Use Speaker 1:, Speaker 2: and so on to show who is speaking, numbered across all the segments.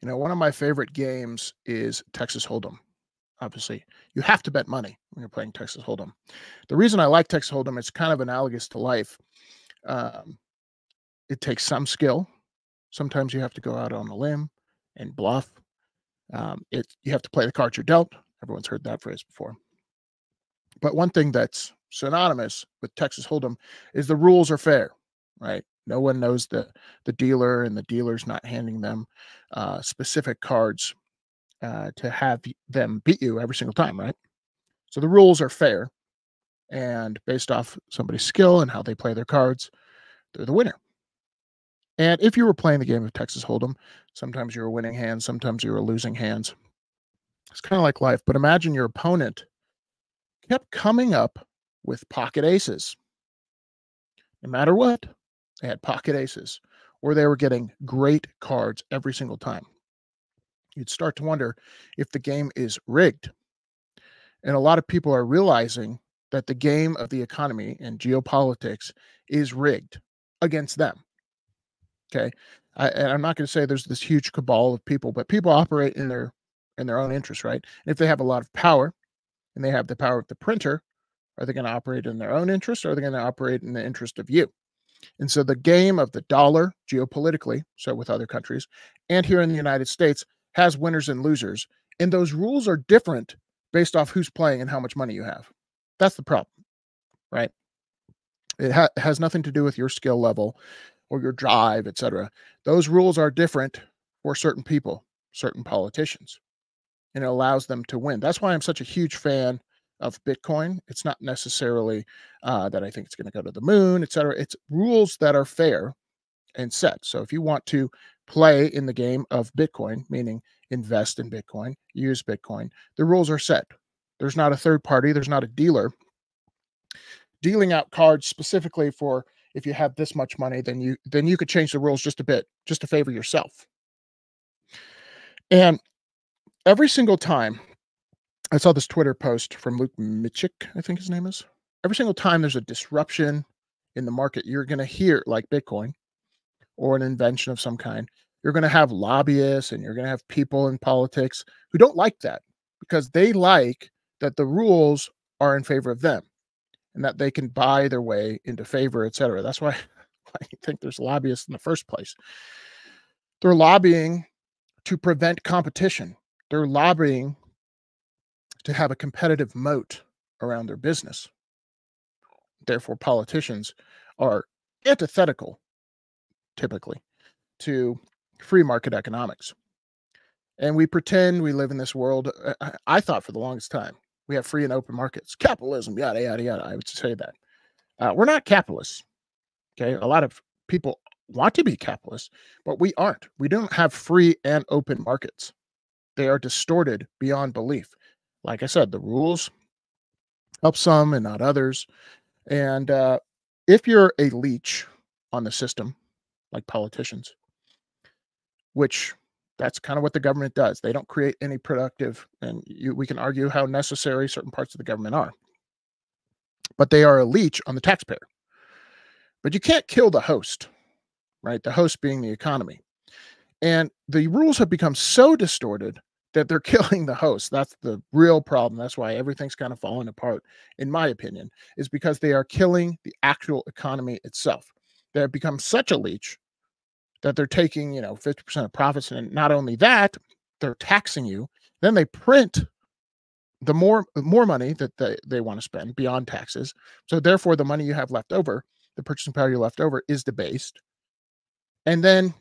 Speaker 1: One of my favorite games is Texas Hold'em. Obviously, you have to bet money when you're playing Texas Hold'em. The reason I like Texas Hold'em, it's kind of analogous to life. Um, it takes some skill. Sometimes you have to go out on a limb and bluff. You have to play the cards you're dealt. Everyone's heard that phrase before. But one thing that's synonymous with Texas Hold'em is the rules are fair, right? No one knows the dealer, and the dealer's not handing them specific cards to have them beat you every single time, right? So the rules are fair, and based off somebody's skill and how they play their cards, they're the winner. And if you were playing the game of Texas Hold'em, sometimes you were winning hands, sometimes you were losing hands. It's kind of like life, but imagine your opponent kept coming up with pocket aces. No matter what, they had pocket aces, or they were getting great cards every single time. You'd start to wonder if the game is rigged. And a lot of people are realizing that the game of the economy and geopolitics is rigged against them. Okay. And I'm not going to say there's this huge cabal of people, but people operate in their own interest, right? And if they have a lot of power and they have the power of the printer, are they going to operate in their own interest, or are they going to operate in the interest of you? And so the game of the dollar geopolitically, so with other countries, and here in the United States, has winners and losers. And those rules are different based off who's playing and how much money you have. That's the problem, right? It has nothing to do with your skill level or your drive, etc. Those rules are different for certain people, certain politicians, and it allows them to win. That's why I'm such a huge fan of Bitcoin. It's not necessarily that I think it's going to go to the moon, etc. It's rules that are fair and set. So if you want to play in the game of Bitcoin, meaning invest in Bitcoin, use Bitcoin, the rules are set. There's not a third party. There's not a dealer dealing out cards specifically for, if you have this much money, then you could change the rules just a bit, just to favor yourself. And every single time, I saw this Twitter post from Luke Michik, I think his name is. Every single time there's a disruption in the market, you're going to hear, like Bitcoin or an invention of some kind, you're going to have lobbyists and you're going to have people in politics who don't like that, because they like that the rules are in favor of them and that they can buy their way into favor, etc. That's why I think there's lobbyists in the first place. They're lobbying to prevent competition. They're lobbying to have a competitive moat around their business. Therefore, politicians are antithetical, typically, to free market economics. And we pretend we live in this world. I thought for the longest time we have free and open markets, capitalism, yada, yada, yada. I would say that. We're not capitalists. Okay. A lot of people want to be capitalists, but we aren't. We don't have free and open markets. They are distorted beyond belief. Like I said, the rules help some and not others. And if you're a leech on the system, like politicians, which that's kind of what the government does. They don't create any productive, and we can argue how necessary certain parts of the government are, but they are a leech on the taxpayer. But you can't kill the host, right? The host being the economy. And the rules have become so distorted that they're killing the host. That's the real problem. That's why everything's kind of falling apart, in my opinion, is because they are killing the actual economy itself. They have become such a leech that they're taking, 50% of profits. And not only that, they're taxing you. Then they print the more money that they want to spend beyond taxes. So therefore, the money you have left over, the purchasing power you left over, is debased. And then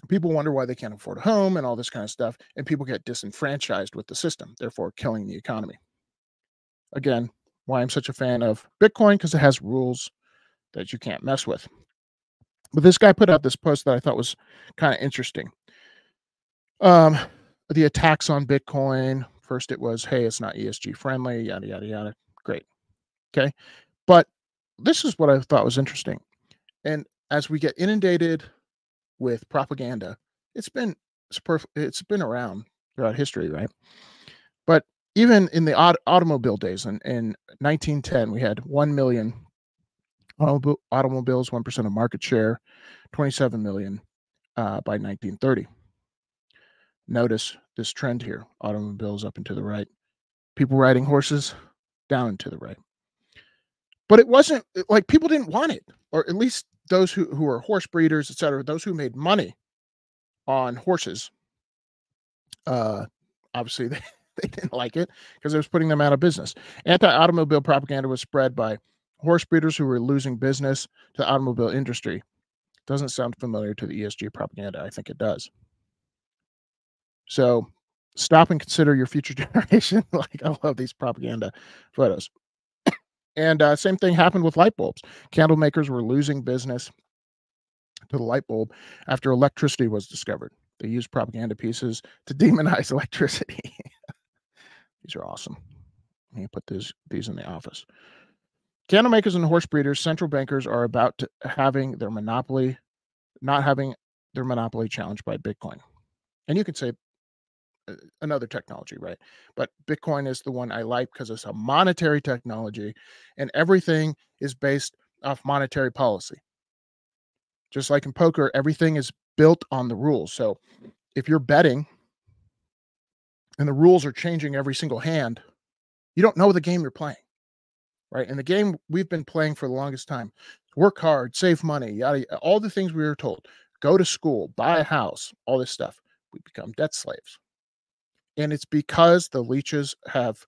Speaker 1: people wonder why they can't afford a home and all this kind of stuff. And people get disenfranchised with the system, therefore killing the economy. Again, why I'm such a fan of Bitcoin, because it has rules that you can't mess with. But this guy put out this post that I thought was kind of interesting. The attacks on Bitcoin. First it was, hey, it's not ESG friendly, yada, yada, yada. Great. Okay. But this is what I thought was interesting. And as we get inundated with propaganda, it's been around throughout history, right? But even in the automobile days, in 1910, we had 1 million automobiles, 1% of market share, 27 million by 1930. notice this trend here. Automobiles up and to the right. People riding horses down and to the right. But it wasn't like people didn't want it, or at least those who are horse breeders, et cetera, those who made money on horses. Obviously, they didn't like it because it was putting them out of business. Anti-automobile propaganda was spread by horse breeders who were losing business to the automobile industry. Doesn't sound familiar to the ESG propaganda. I think it does. So stop and consider your future generation. Like, I love these propaganda photos. And same thing happened with light bulbs. Candle makers were losing business to the light bulb after electricity was discovered. They used propaganda pieces to demonize electricity. These are awesome. Let me put these in the office. Candle makers and horse breeders, central bankers are about to not having their monopoly challenged by Bitcoin. And you could say another technology, right? But Bitcoin is the one I like because it's a monetary technology and everything is based off monetary policy. Just like in poker, everything is built on the rules. So if you're betting and the rules are changing every single hand, you don't know the game you're playing, right? And the game we've been playing for the longest time, work hard, save money, yada, all the things we were told, go to school, buy a house, all this stuff. We become debt slaves. And it's because the leeches have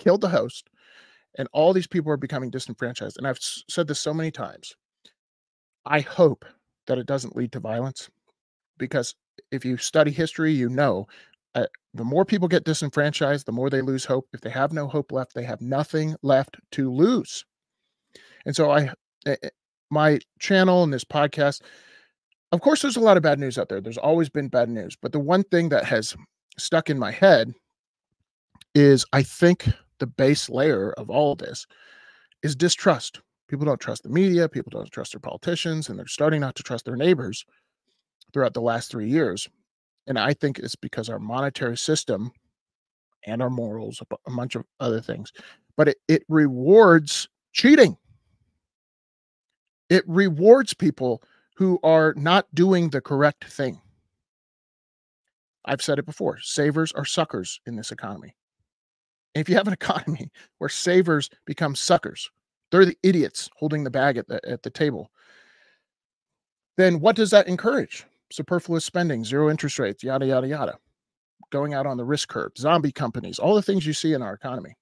Speaker 1: killed the host and all these people are becoming disenfranchised. And I've said this so many times. I hope that it doesn't lead to violence, because if you study history, you know, the more people get disenfranchised, the more they lose hope. If they have no hope left, they have nothing left to lose. And so my channel and this podcast, of course, there's a lot of bad news out there. There's always been bad news. But the one thing that has stuck in my head is I think the base layer of all of this is distrust. People don't trust the media. People don't trust their politicians, and they're starting not to trust their neighbors throughout the last 3 years. And I think it's because our monetary system and our morals, a bunch of other things, but it rewards cheating. It rewards people who are not doing the correct thing. I've said it before, savers are suckers in this economy. And if you have an economy where savers become suckers, they're the idiots holding the bag at the table, then what does that encourage? Superfluous spending, zero interest rates, yada, yada, yada. Going out on the risk curve, zombie companies, all the things you see in our economy.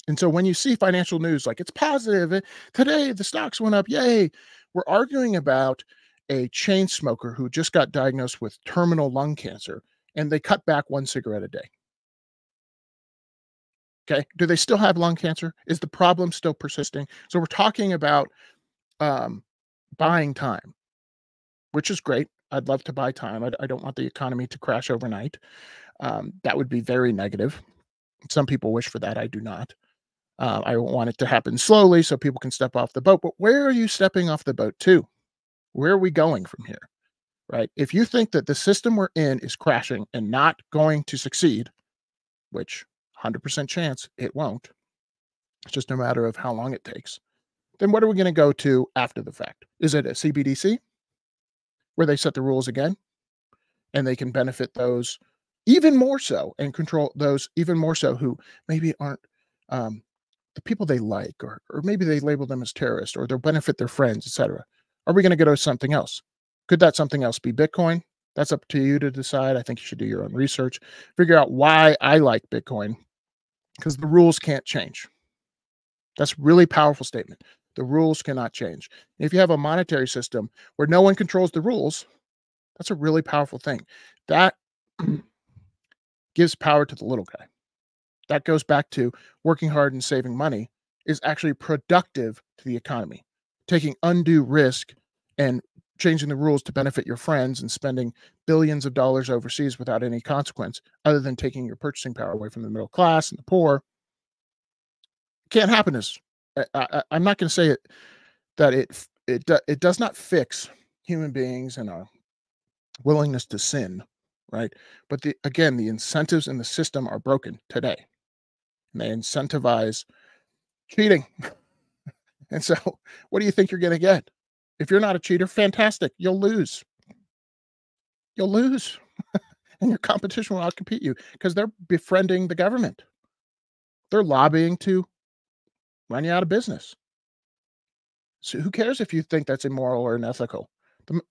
Speaker 1: And so when you see financial news like it's positive, today the stocks went up, yay, we're arguing about a chain smoker who just got diagnosed with terminal lung cancer and they cut back 1 cigarette a day. Okay. Do they still have lung cancer? Is the problem still persisting? So we're talking about buying time, which is great. I'd love to buy time. I don't want the economy to crash overnight. That would be very negative. Some people wish for that. I do not. I want it to happen slowly so people can step off the boat. But where are you stepping off the boat to? Where are we going from here? Right? If you think that the system we're in is crashing and not going to succeed, which 100% chance it won't, it's just a matter of how long it takes, then what are we going to go to after the fact? Is it a CBDC where they set the rules again and they can benefit those even more so and control those even more so who maybe aren't the people they like, or maybe they label them as terrorists, or they'll benefit their friends, etc. Are we going to go to something else? Could that something else be Bitcoin? That's up to you to decide. I think you should do your own research, figure out why I like Bitcoin, because the rules can't change. That's a really powerful statement. The rules cannot change. If you have a monetary system where no one controls the rules, that's a really powerful thing. That gives power to the little guy. That goes back to working hard and saving money is actually productive to the economy. Taking undue risk and changing the rules to benefit your friends and spending billions of dollars overseas without any consequence other than taking your purchasing power away from the middle class and the poor can't happen. I'm not going to say that it does not fix human beings and our willingness to sin, right? But again, the incentives in the system are broken today. And they incentivize cheating. And so what do you think you're going to get? If you're not a cheater, fantastic. You'll lose. You'll lose. and your competition will outcompete you because they're befriending the government. They're lobbying to run you out of business. So who cares if you think that's immoral or unethical?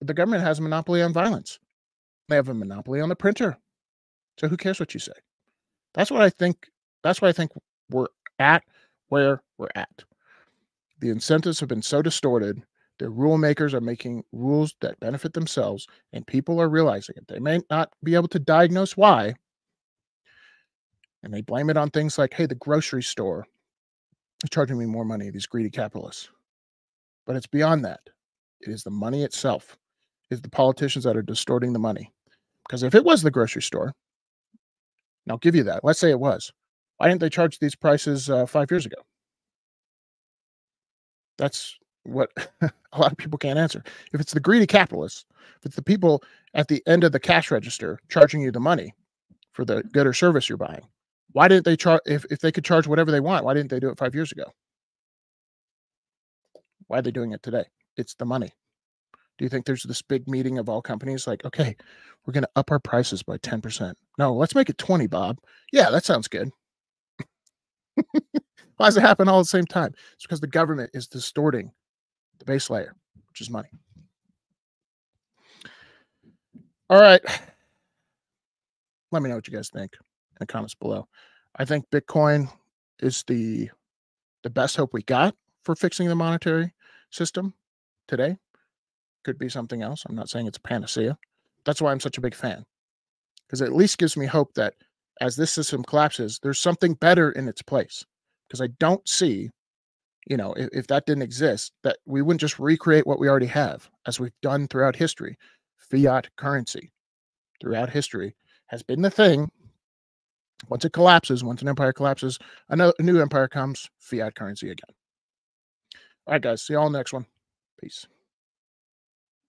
Speaker 1: The government has a monopoly on violence. They have a monopoly on the printer. So who cares what you say? That's what I think. That's why I think we're at where we're at. The incentives have been so distorted. The rule makers are making rules that benefit themselves, and people are realizing it. They may not be able to diagnose why, and they blame it on things like, hey, the grocery store is charging me more money, these greedy capitalists. But it's beyond that. It is the money itself. It's the politicians that are distorting the money. Because if it was the grocery store, and I'll give you that. Let's say it was. Why didn't they charge these prices 5 years ago? That's what a lot of people can't answer. If it's the greedy capitalists, if it's the people at the end of the cash register charging you the money for the good or service you're buying, why didn't they charge? If they could charge whatever they want, why didn't they do it 5 years ago? Why are they doing it today? It's the money. Do you think there's this big meeting of all companies like, okay, we're going to up our prices by 10%. No, let's make it 20, Bob. Yeah, that sounds good. Why does it happen all at the same time? It's because the government is distorting the base layer, which is money. All right. Let me know what you guys think in the comments below. I think Bitcoin is the best hope we got for fixing the monetary system today. Could be something else. I'm not saying it's a panacea. That's why I'm such a big fan, because it at least gives me hope that as this system collapses, there's something better in its place. Because I don't see, if that didn't exist, that we wouldn't just recreate what we already have, as we've done throughout history. Fiat currency throughout history has been the thing. Once it collapses, once an empire collapses, a new empire comes, fiat currency again. All right, guys. See you all in the next one. Peace.